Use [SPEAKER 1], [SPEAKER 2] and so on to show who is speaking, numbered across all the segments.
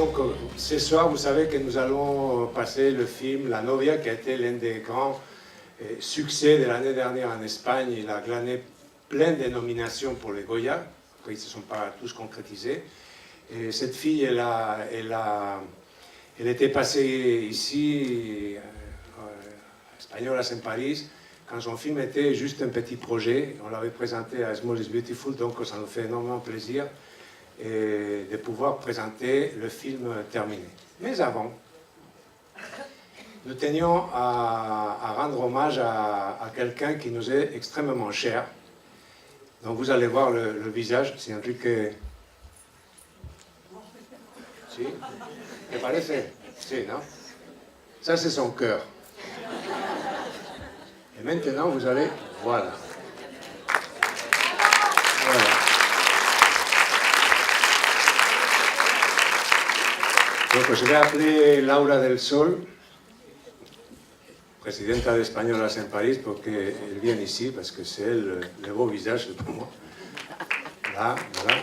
[SPEAKER 1] Donc, ce soir, vous savez que nous allons passer le film La Novia, qui a été l'un des grands succès de l'année dernière en Espagne. Il a glané plein de nominations pour les Goya. Après, ils ne se sont pas tous concrétisés. Et cette fille, elle était passée ici, Españolas en Paris, quand son film était juste un petit projet. On l'avait présenté à Small is Beautiful, donc ça nous fait énormément plaisir et de pouvoir présenter le film terminé. Mais avant, nous tenions à rendre hommage à quelqu'un qui nous est extrêmement cher. Donc vous allez voir le visage, c'est un truc que... Si? ¿Te parece? Si, non? Ça, c'est son cœur. Et maintenant, vous allez... Voilà. Voilà. Donc, je vais appeler Laura del Sol, presidenta de Españolas en Paris, pour qu'elle vienne ici, parce que c'est elle, le beau visage pour moi. Là, voilà.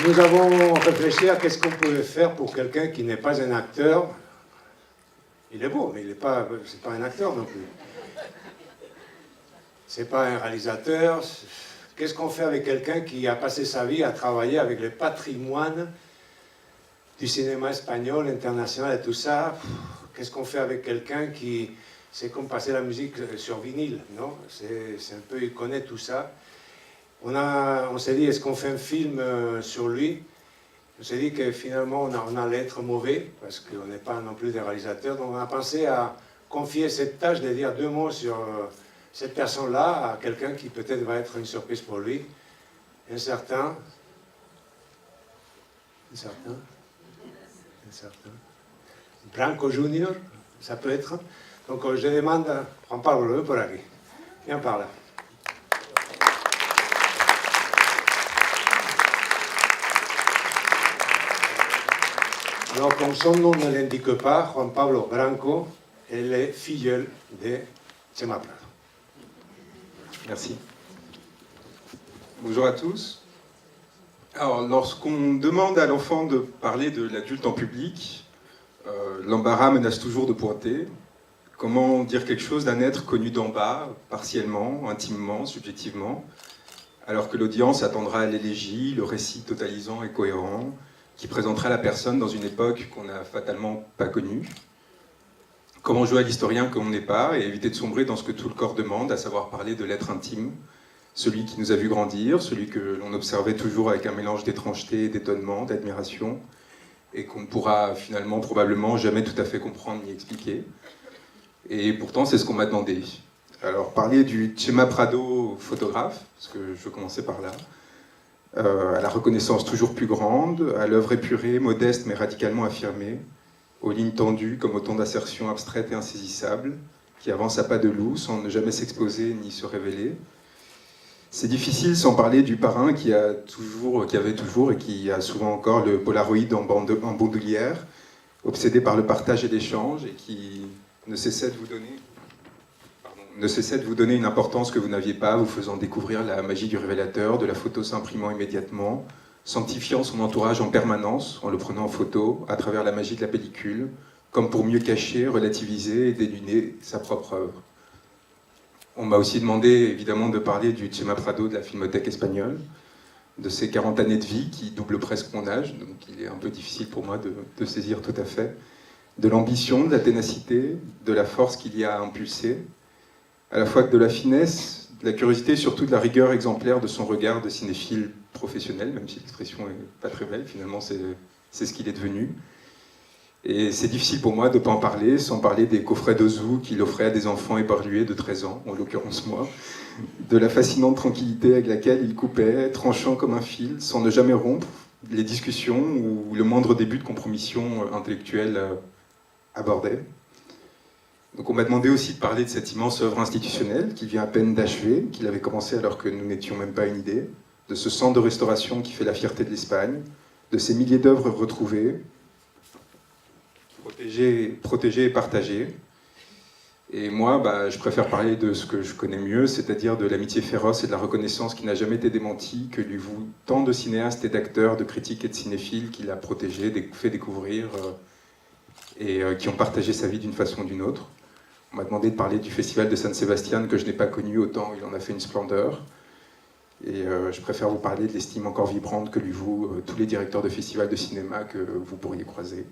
[SPEAKER 1] Nous avons réfléchi à qu'est-ce qu'on pouvait faire pour quelqu'un qui n'est pas un acteur. Il est beau, mais il n'est pas, c'est pas un acteur non plus. C'est pas un réalisateur. Qu'est-ce qu'on fait avec quelqu'un qui a passé sa vie à travailler avec le patrimoine du cinéma espagnol, international et tout ça? Qu'est-ce qu'on fait avec quelqu'un qui... C'est comme passer la musique sur vinyle, non? C'est un peu... Il connaît tout ça. On s'est dit, est-ce qu'on fait un film sur lui? On s'est dit que finalement, on allait être mauvais, parce qu'on n'est pas non plus des réalisateurs. Donc on a pensé à confier cette tâche de dire 2 mots sur cette personne-là à quelqu'un qui peut-être va être une surprise pour lui. Un certain... Branco Junior, ça peut être. Donc je demande à Juan Pablo, por aquí. Viens par là. Alors, comme son nom ne l'indique pas, Juan Pablo Branco est le filleul de Chema Prado.
[SPEAKER 2] Merci. Bonjour à tous. Alors, lorsqu'on demande à l'enfant de parler de l'adulte en public, l'embarras menace toujours de pointer. Comment dire quelque chose d'un être connu d'en bas, partiellement, intimement, subjectivement, alors que l'audience attendra l'élégie, le récit totalisant et cohérent, qui présentera la personne dans une époque qu'on n'a fatalement pas connue. Comment jouer à l'historien comme on n'est pas et éviter de sombrer dans ce que tout le corps demande, à savoir parler de l'être intime, celui qui nous a vu grandir, celui que l'on observait toujours avec un mélange d'étrangeté, d'étonnement, d'admiration, et qu'on ne pourra finalement probablement jamais tout à fait comprendre ni expliquer. Et pourtant, c'est ce qu'on m'a demandé. Alors, parler du Chema Prado photographe, parce que je veux commencer par là, à la reconnaissance toujours plus grande, à l'œuvre épurée, modeste mais radicalement affirmée, aux lignes tendues comme autant d'assertions abstraites et insaisissables, qui avancent à pas de loup sans ne jamais s'exposer ni se révéler. C'est difficile sans parler du parrain qui avait toujours et qui a souvent encore le Polaroid en bandoulière, obsédé par le partage et l'échange, et qui ne cessait de vous donner une importance que vous n'aviez pas, vous faisant découvrir la magie du révélateur, de la photo s'imprimant immédiatement, sanctifiant son entourage en permanence, en le prenant en photo, à travers la magie de la pellicule, comme pour mieux cacher, relativiser et déluner sa propre œuvre. On m'a aussi demandé, évidemment, de parler du Chema Prado de la Filmothèque espagnole, de ses 40 années de vie qui doublent presque mon âge, donc il est un peu difficile pour moi de saisir tout à fait, de l'ambition, de la ténacité, de la force qu'il y a à impulser, à la fois de la finesse, de la curiosité et surtout de la rigueur exemplaire de son regard de cinéphile professionnel, même si l'expression n'est pas très belle, finalement c'est ce qu'il est devenu. Et c'est difficile pour moi de ne pas en parler, sans parler des coffrets d'Ozu qu'il offrait à des enfants épargnués de 13 ans, en l'occurrence moi, de la fascinante tranquillité avec laquelle il coupait, tranchant comme un fil, sans ne jamais rompre les discussions ou le moindre début de compromission intellectuelle abordait. Donc on m'a demandé aussi de parler de cette immense œuvre institutionnelle qu'il vient à peine d'achever, qu'il avait commencé alors que nous n'étions même pas une idée, de ce centre de restauration qui fait la fierté de l'Espagne, de ces milliers d'œuvres retrouvées, protégées et partagées, Et moi, je préfère parler de ce que je connais mieux, c'est-à-dire de l'amitié féroce et de la reconnaissance qui n'a jamais été démentie, que lui vouent tant de cinéastes et d'acteurs, de critiques et de cinéphiles qu'il a protégé, fait découvrir et qui ont partagé sa vie d'une façon ou d'une autre. On m'a demandé de parler du festival de San Sebastián que je n'ai pas connu, autant il en a fait une splendeur. Et je préfère vous parler de l'estime encore vibrante que lui vouent tous les directeurs de festivals de cinéma que vous pourriez croiser.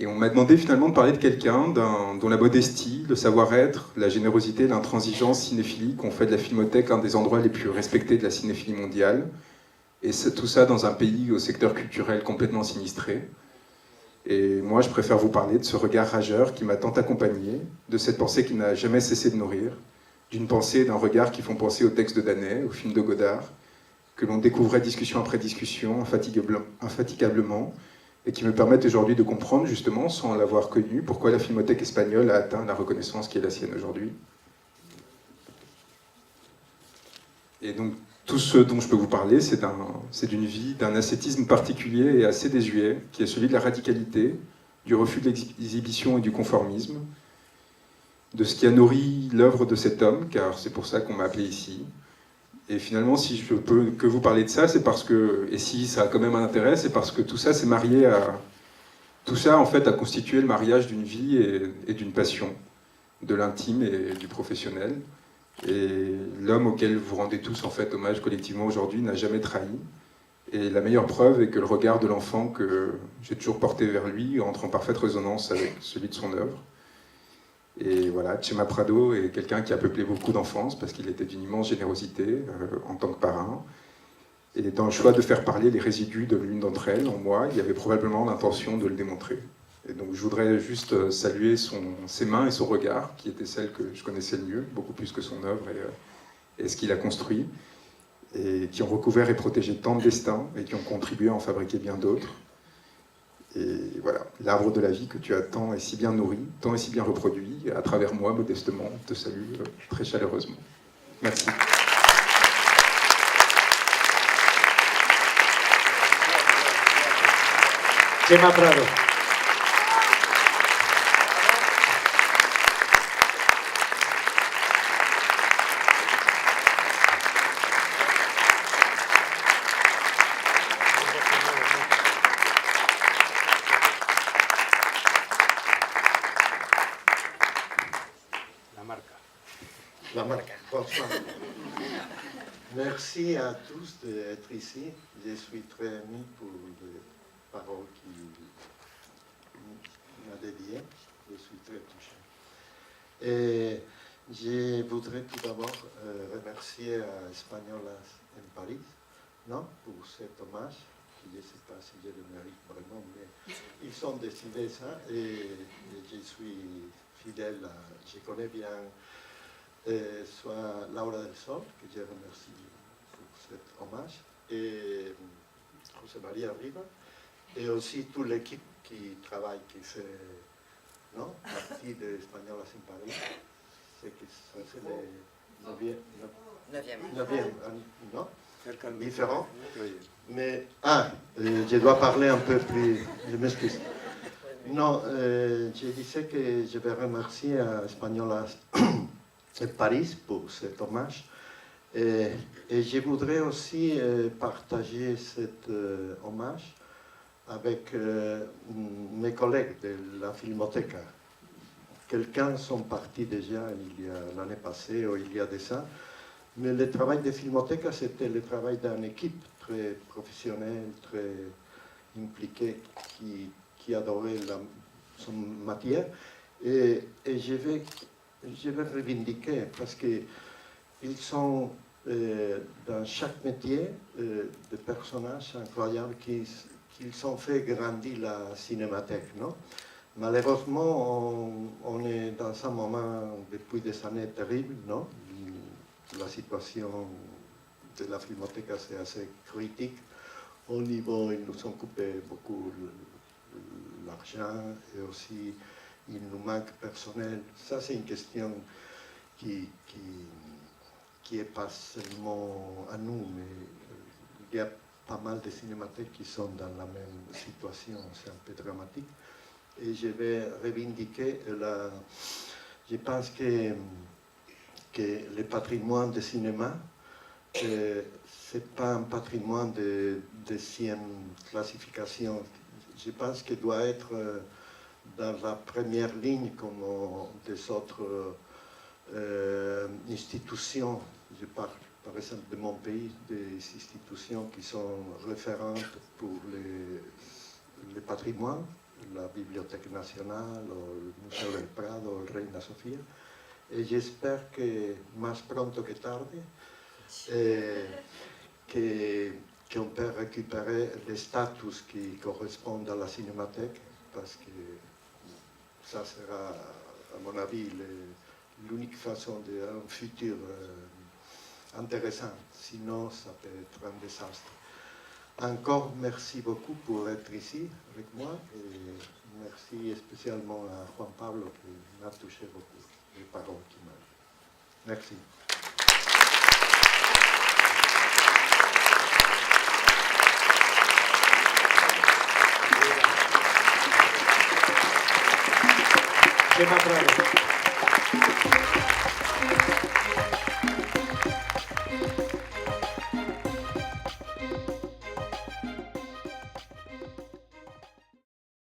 [SPEAKER 2] Et on m'a demandé finalement de parler de quelqu'un dont la modestie, le savoir-être, la générosité, l'intransigeance cinéphilique ont fait de la Filmothèque un des endroits les plus respectés de la cinéphilie mondiale. Et tout ça dans un pays au secteur culturel complètement sinistré. Et moi, je préfère vous parler de ce regard rageur qui m'a tant accompagné, de cette pensée qui n'a jamais cessé de nourrir, d'une pensée et d'un regard qui font penser au texte de Danet, au film de Godard, que l'on découvrait discussion après discussion, infatigablement, et qui me permettent aujourd'hui de comprendre, justement, sans l'avoir connu, pourquoi la Filmothèque espagnole a atteint la reconnaissance qui est la sienne aujourd'hui. Et donc, tout ce dont je peux vous parler, c'est d'une vie, d'un ascétisme particulier et assez désuet, qui est celui de la radicalité, du refus de l'exhibition et du conformisme, de ce qui a nourri l'œuvre de cet homme, car c'est pour ça qu'on m'a appelé ici. Et finalement, si je peux que vous parler de ça, c'est parce que, et si ça a quand même un intérêt, c'est parce que tout ça s'est marié à... Tout ça, en fait, a constitué le mariage d'une vie et d'une passion, de l'intime et du professionnel. Et l'homme auquel vous rendez tous, en fait, hommage collectivement aujourd'hui n'a jamais trahi. Et la meilleure preuve est que le regard de l'enfant que j'ai toujours porté vers lui entre en parfaite résonance avec celui de son œuvre. Et voilà, Chema Prado est quelqu'un qui a peuplé beaucoup d'enfance parce qu'il était d'une immense générosité en tant que parrain. Et dans le choix de faire parler les résidus de l'une d'entre elles, en moi, il y avait probablement l'intention de le démontrer. Et donc je voudrais juste saluer ses mains et son regard, qui étaient celles que je connaissais le mieux, beaucoup plus que son œuvre et ce qu'il a construit, et qui ont recouvert et protégé tant de destins, et qui ont contribué à en fabriquer bien d'autres. Et voilà, l'arbre de la vie que tu as tant et si bien nourri, tant et si bien reproduit, à travers moi, modestement, te salue très chaleureusement. Merci.
[SPEAKER 1] Chema Prado.
[SPEAKER 3] La marque. Bonsoir. Merci à tous d'être ici. Je suis très ému pour les paroles qu'il m'a dédiées. Je suis très touché. Et je voudrais tout d'abord remercier à Espagnolas en Paris, non, pour cet hommage. Je ne sais pas si je le mérite vraiment, mais ils ont décidé ça et je suis fidèle. Je connais bien soit Laura del Sol, que je remercie pour cet hommage, et José María Riva, et aussi toute l'équipe qui travaille, qui fait partie de Espagnolas en Paris. C'est que ça, c'est les 9e, non? Différent. Mais, je dois parler un peu plus, je m'excuse. Non, je disais que je vais remercier à Espagnolas de Paris pour cet hommage. Et je voudrais aussi partager cet hommage avec mes collègues de la Filmothèque. Quelqu'un sont partis déjà il y a l'année passée ou il y a de ça. Mais le travail de Filmothèque, c'était le travail d'une équipe très professionnelle, très impliquée, qui adorait son matière. Et je vais revendiquer parce qu'ils sont dans chaque métier des personnages incroyables qui ont fait grandir la cinémathèque. Non? Malheureusement, on est dans un moment depuis des années terribles. Non? La situation de la Filmothèque est assez critique. Au niveau, ils nous ont coupé beaucoup l'argent et aussi il nous manque personnel. Ça, c'est une question qui est pas seulement à nous, mais il y a pas mal de cinémathèques qui sont dans la même situation. C'est un peu dramatique. Et je vais revendiquer Je pense que le patrimoine du cinéma, ce n'est pas un patrimoine de deuxième classification. Je pense qu'il doit être dans la première ligne comme des autres institutions. Je parle par exemple de mon pays, des institutions qui sont référentes pour le patrimoine, la Bibliothèque nationale, le Museo del Prado, le Reina Sofía. Et j'espère que, más pronto que tarde, qu'on peut récupérer le statut qui correspond à la cinémathèque, parce que ça sera, à mon avis, l'unique façon d'un futur intéressant. Sinon, ça peut être un désastre. Encore merci beaucoup pour être ici avec moi et merci spécialement à Juan Pablo qui m'a touché beaucoup, les paroles qu'il m'a dit. Merci.
[SPEAKER 1] Qué más claro.